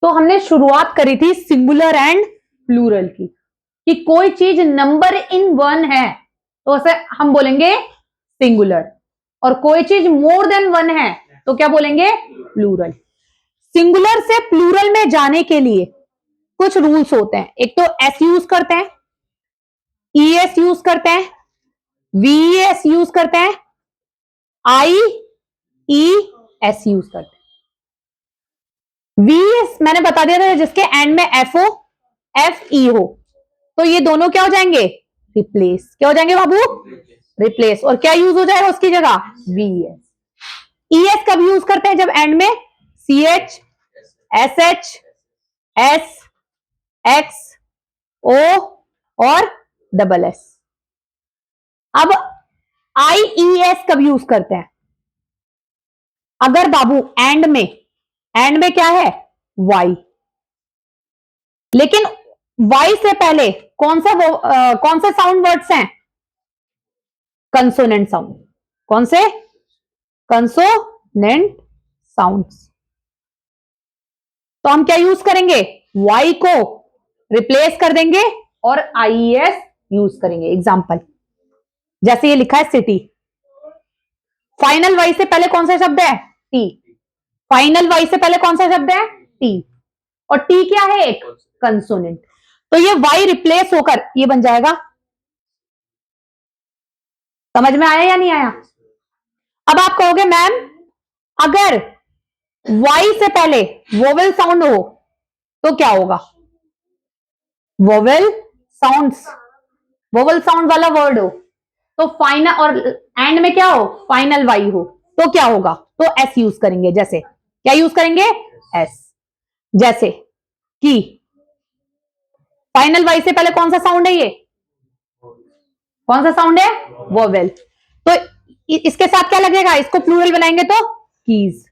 तो हमने शुरुआत करी थी सिंगुलर एंड प्लूरल की, कि कोई चीज नंबर इन वन है तो उसे हम बोलेंगे सिंगुलर, और कोई चीज मोर देन वन है तो क्या बोलेंगे, प्लूरल। सिंगुलर से प्लूरल में जाने के लिए कुछ रूल्स होते हैं। एक तो एस यूज करते हैं, ई एस यूज करते हैं, वी एस यूज करते हैं, आई ई एस यूज करते हैं। वी एस मैंने बता दिया था, जिसके एंड में एफ हो, एफ ई हो, तो ये दोनों क्या हो जाएंगे, रिप्लेस। क्या हो जाएंगे बाबू, रिप्लेस। और क्या यूज हो जाएगा उसकी जगह, वी एस। ई एस कब यूज करते हैं, जब एंड में C H, S H, S, X, O और डबल एस। अब आई ई एस कब यूज करते हैं, अगर बाबू एंड में क्या है, वाई, लेकिन वाई से पहले कौन से साउंड वर्ड्स हैं, कंसोनेंट साउंड। कौन से, कंसोनेंट साउंड्स। तो हम क्या यूज करेंगे, वाई को रिप्लेस कर देंगे और आईएस यूज करेंगे। एग्जांपल, जैसे ये लिखा है सिटी, फाइनल वाई से पहले कौन सा शब्द है, टी। फाइनल वाई से पहले कौन सा शब्द है, टी, और टी क्या है, एक कंसोनेंट। तो ये वाई रिप्लेस होकर ये बन जाएगा। समझ में आया या नहीं आया। अब आप कहोगे मैम अगर वाई से पहले वोवेल साउंड हो तो क्या होगा, वोवेल साउंड वाला वर्ड हो तो फाइनल, और एंड में क्या हो, फाइनल वाई हो तो क्या होगा, तो एस यूज करेंगे। जैसे क्या यूज करेंगे, एस। जैसे कि फाइनल वाई से पहले कौन सा साउंड है, ये कौन सा साउंड है, वोवेल, तो इसके साथ क्या लगेगा, इसको प्लूरल बनाएंगे तो कीज।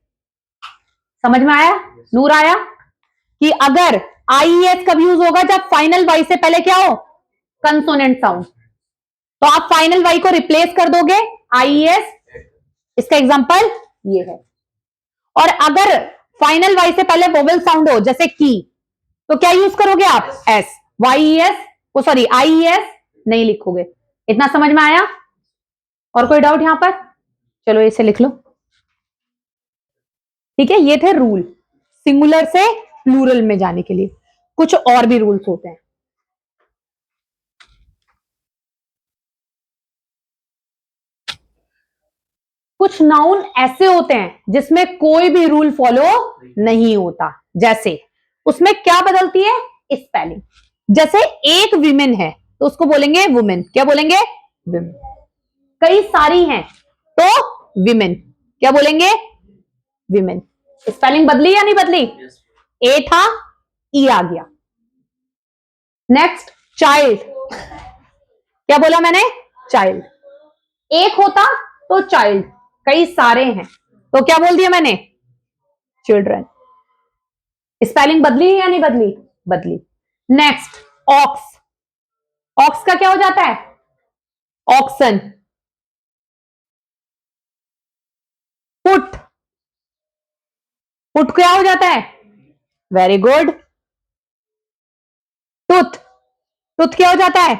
समझ में आया, नूर आया, कि अगर आईएस कब यूज होगा, जब फाइनल वाई से पहले क्या हो, कंसोनेंट साउंड, तो आप फाइनल वाई को रिप्लेस कर दोगे आईएस। इसका एग्जांपल ये है। और अगर फाइनल वाई से पहले वोवेल साउंड हो, जैसे की, तो क्या यूज करोगे आप, S. Y S, sorry I S नहीं लिखोगे। इतना समझ में आया। और कोई डाउट यहां पर, चलो इसे लिख लो। ठीक है, ये थे रूल सिंगुलर से प्लूरल में जाने के लिए। कुछ और भी रूल्स होते हैं। कुछ नाउन ऐसे होते हैं जिसमें कोई भी रूल फॉलो नहीं होता। जैसे उसमें क्या बदलती है, स्पेलिंग। जैसे एक विमेन है तो उसको बोलेंगे वुमेन। क्या बोलेंगे, विमेन। कई सारी हैं तो विमेन। क्या बोलेंगे, विमेन। स्पेलिंग बदली या नहीं बदली, ए था ई आ गया। Next, child. क्या बोला मैंने, चाइल्ड। एक होता तो चाइल्ड, कई सारे हैं तो क्या बोल दिया मैंने, चिल्ड्रन। स्पेलिंग बदली या नहीं बदली, बदली। Next, aux. ऑक्स का क्या हो जाता है, ऑक्सन। पुट, पुट क्या हो जाता है, वेरी गुड, टूथ। टूथ क्या हो जाता है,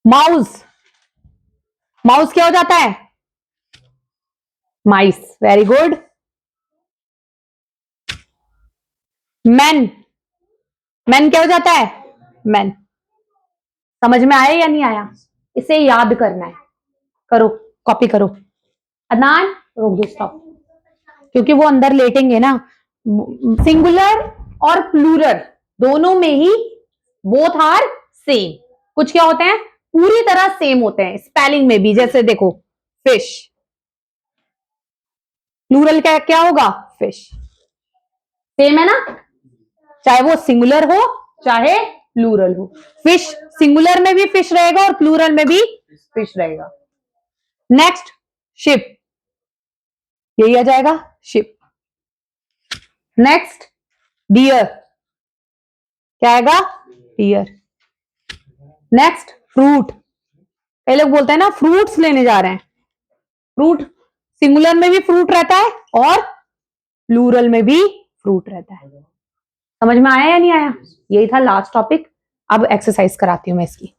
माउस। माउस क्या हो जाता है, mice. Very good. Man, man क्या हो जाता है, मैन। समझ में आया या नहीं आया, इसे याद करना है। करो, कॉपी करो। अदनान रोक दो, स्टॉप, क्योंकि वो अंदर लेटेंगे ना। सिंगुलर और प्लूरल दोनों में ही बोथ आर सेम। कुछ क्या होते हैं, पूरी तरह सेम होते हैं स्पेलिंग में भी। जैसे देखो, फिश, प्लूरल क्या क्या होगा, फिश। सेम है ना, चाहे वो सिंगुलर हो चाहे प्लूरल हो। फिश, सिंगुलर में भी फिश रहेगा और प्लूरल में भी फिश रहेगा। नेक्स्ट, शिप, यही आ जाएगा, शिप। नेक्स्ट, डियर, क्या आएगा, डियर। Next, fruit. कई लोग बोलते हैं ना फ्रूट्स लेने जा रहे हैं। फ्रूट, सिंगुलर में भी फ्रूट रहता है और प्लूरल में भी फ्रूट रहता है। समझ में आया या नहीं आया? यही था लास्ट टॉपिक। अब एक्सरसाइज कराती हूँ मैं इसकी।